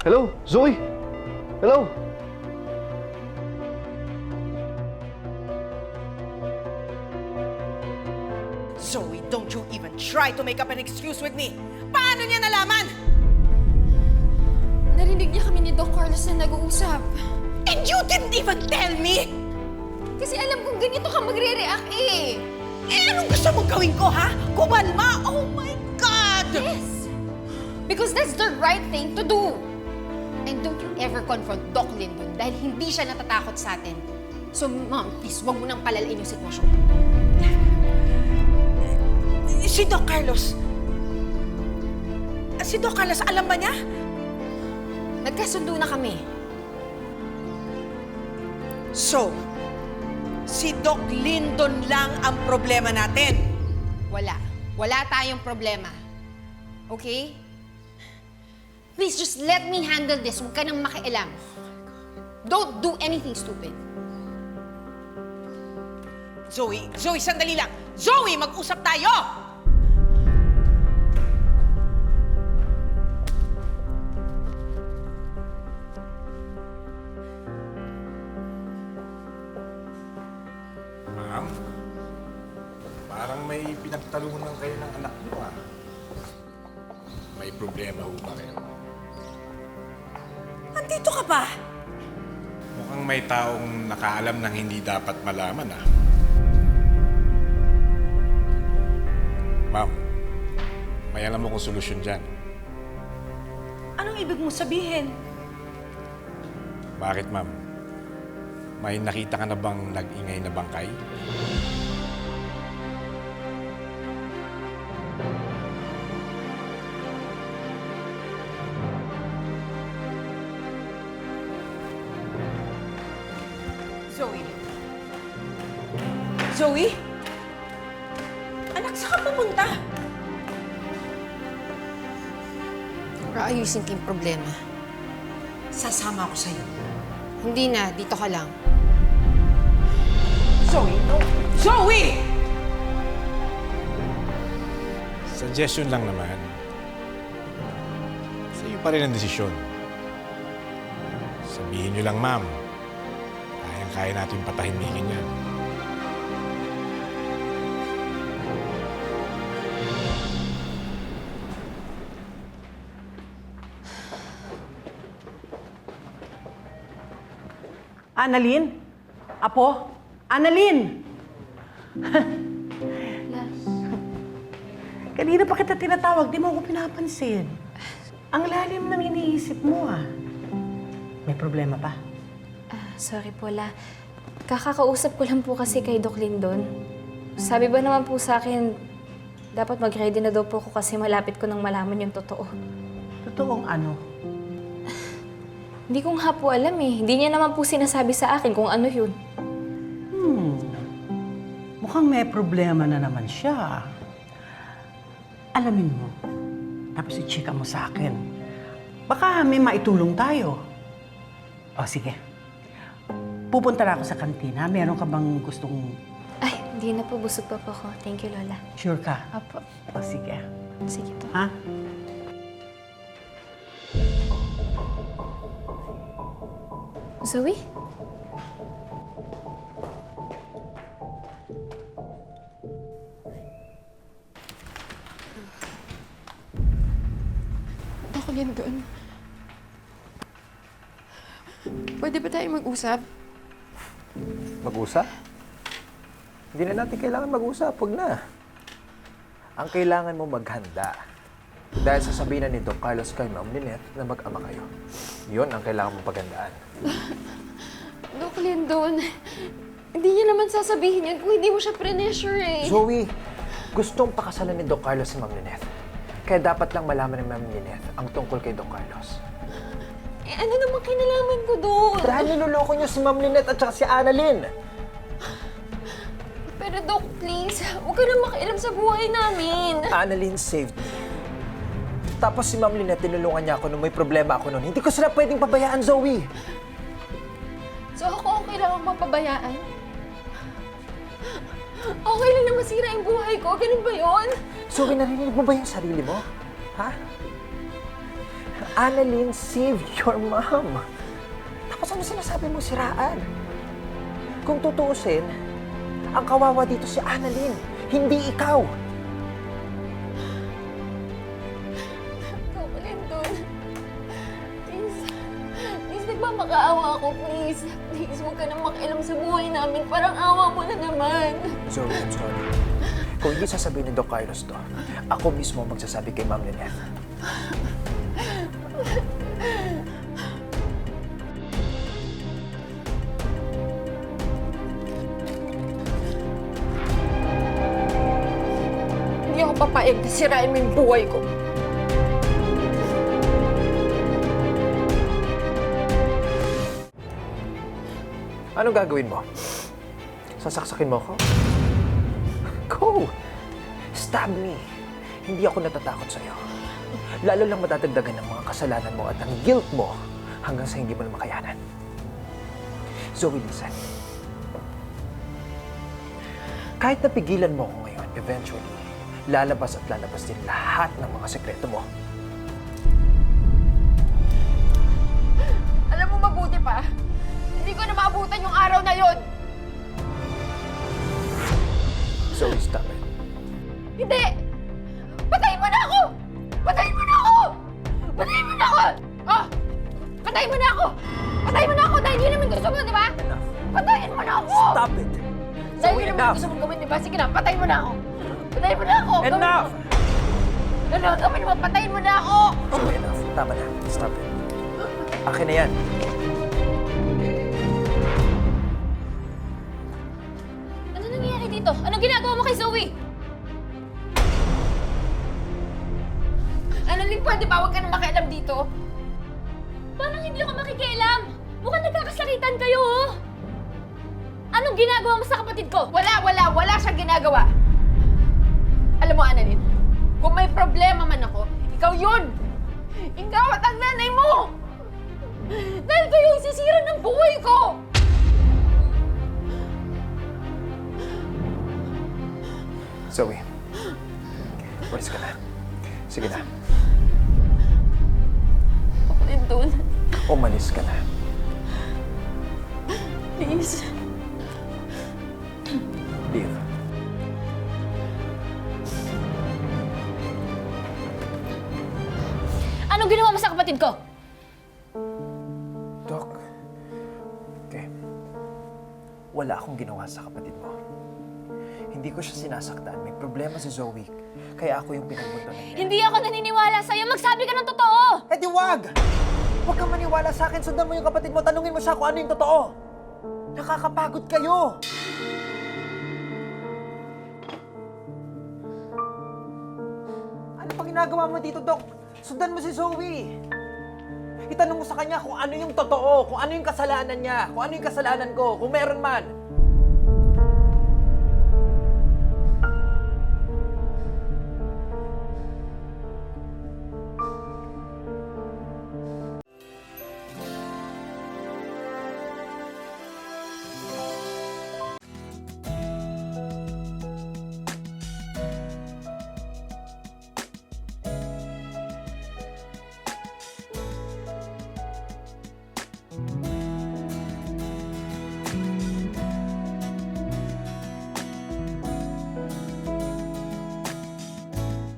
Hello? Zoe? Hello? Zoe, don't you even try to make up an excuse with me! Paano niya nalaman? Narinig niya kami ni Doc Carlos na nag-uusap. And you didn't even tell me! Kasi alam kong ganito ka magre-react eh. Eh, anong gusto mong gawin ko, ha? Kumalma! Oh my God! Yes! Because that's the right thing to do. And don't you ever confront Doc Lindon dahil hindi siya natatakot sa atin. So, Ma'am, please, huwag mo nang palalain yung sitwasyon. Si Doc Carlos. Si Doc Carlos, alam ba niya? Nagkasundo na kami. So, si Doc Lindon lang ang problema natin. Wala. Wala tayong problema. Okay? Please, just let me handle this. Huwag ka nang makialam. Don't do anything stupid. Zoe, sandali lang. Zoe, mag-usap tayo! Ma'am, parang may pinagtalunan kayo ng anak mo, ah. May problema ho ba kayo? Andito ka pa? Mukhang may taong nakaalam ng hindi dapat malaman, ah. Ma'am, may alam mo kung solusyon dyan. Anong ibig mo sabihin? Bakit, ma'am? May nakita ka na bang nag-ingay na bangkay? Zoe? Zoe? Anak, saan ka pupunta? Ayusin ko yung problema. Sasama ako sa'yo. Hindi na, dito ka lang. Zoe, no! Zoe! Suggestion lang naman. Sa iyo pa rin ang desisyon. Sabihin niyo lang, ma'am. Kayang-kaya natin patahimikin yan. Annalyn? Apo? Annalyn! Kanina pa kita tinatawag, di mo ako pinapansin. Ang lalim ng iniisip mo, ah. May problema pa? Sorry po, La. Kakakausap ko lang po kasi kay Doc Lindon. Sabi ba naman po sa akin, dapat mag-ready na daw po ako kasi malapit ko nang malaman yung totoo. Totoong ano? Hindi ko nga po alam eh. Hindi niya naman po sinasabi sa akin kung ano yun. Mukhang may problema na naman siya. Alamin mo, tapos i-checka mo sa akin. Baka may maitulong tayo. O, sige. Pupunta na ako sa kantina. Meron ka bang gustong... Ay, hindi na po. Busog pa po ako. Thank you, Lola. Sure ka? Apo. O, sige. Sige po. Ha? Zoe? Doc Lindon. Pwede ba tayo mag-usap? Mag-usap? Hindi na natin kailangan mag-usap. Huwag na. Ang kailangan mo maghanda. Dahil sasabihin na ni Doc Carlos kay Ma'am Lynette na mag-ama kayo. Yun ang kailangan mong paghandaan. Doc Lindon, hindi niya naman sasabihin yan kung hindi mo siya pressure eh. Zoe, gustong pakasalan ni Doc Carlos si Ma'am Lynette. Kaya dapat lang malaman ni Ma'am Lynette ang tungkol kay Doc Carlos. Eh, ano naman kinalaman ko doon? Dahil niloloko niyo si Ma'am Lynette at saka si Annalyn. Pero Doc, please, huwag ka na makialam sa buhay namin. Annalyn saved me. Tapos si Ma'am Lynette, tinulungan niya ako nung may problema ako noon. Hindi ko sila pwedeng pabayaan, Zoe. So ako okay lang ang mapabayaan? Okay lang na masira yung buhay ko, ganun ba yun? Zoe, narinig mo ba yung sarili mo? Ha? Annalyn saved your mom. Tapos ano sinasabi mo siraan? Kung tutuusin, ang kawawa dito si Annalyn, hindi ikaw. Doc Lindon. Please, nagmamakaawa ako, please. Please, huwag ka nang makialam sa buhay namin. Parang awa mo na naman. Zoe, I'm sorry. Kung hindi sasabihin ni Doc Carlos to, ako mismo magsasabi kay Ma'am Lynette. Hindi ako papayag na sirain mo yung buhay ko. Anong gagawin mo? Sasaksakin mo ako? Go! Stab me. Hindi ako natatakot sa'yo. Lalo lang matadagdagan ng mga kasalanan mo at ang guilt mo hanggang sa hindi mo na makayanan. Zoe, listen. Kahit napigilan mo ako ngayon, eventually, lalabas at lalabas din lahat ng mga sekreto mo. Alam mo mabuti pa, hindi ko na maabutan yung araw na yon. Zoe, stop it. Hindi! Patayin mo na ako! Patayin mo na ako! Patayin mo na ako! Oh! Patayin mo na ako! Patayin mo na ako dahil yun naman gusto mo, di ba? Enough. Patayin mo na ako! Stop it! Dahil Zoe, yun naman enough! gusto mong gawin, di ba? Sige na, patayin mo na ako! Patayin mo na ako! Gawin mo. Enough! Ano, gawin mo, patayin mo na ako! Zoe, enough. Tama na. Stop it. Akin na yan. Ano nangyayari dito? Anong ginagawa mo kay Zoe? Ano, Lin, pwede ba? Huwag ka nang makialam dito. Parang hindi ako makikialam. Mukhang nagkakasakitan kayo, oh. Anong ginagawa mo sa kapatid ko? Wala siyang ginagawa. Alam mo, Annalyn, kung may problema man ako, ikaw yun! Ikaw at ang nanay mo! Dahil kayo yung sisira ng buhay ko! Zoe. Walis ka na. Sige na. Lindon, Umalis ka na. please. Leave. Anong ginawa mo sa kapatid ko? Doc. Okay. Wala akong ginawa sa kapatid mo. Hindi ko siya sinasaktan. May problema si Zoe. Kaya ako yung pinagpunta niya. Hindi ako naniniwala sa'yo. Magsabi ka ng totoo! Eh di wag! Huwag kang maniwala sa akin. Sundan mo yung kapatid mo. Tanungin mo siya kung ano yung totoo. Nakakapagod kayo. Ano pa ginagawa mo dito, Doc? Sundan mo si Zoe. Itanong mo sa kanya kung ano yung totoo, kung ano yung kasalanan niya, kung ano yung kasalanan ko, kung meron man.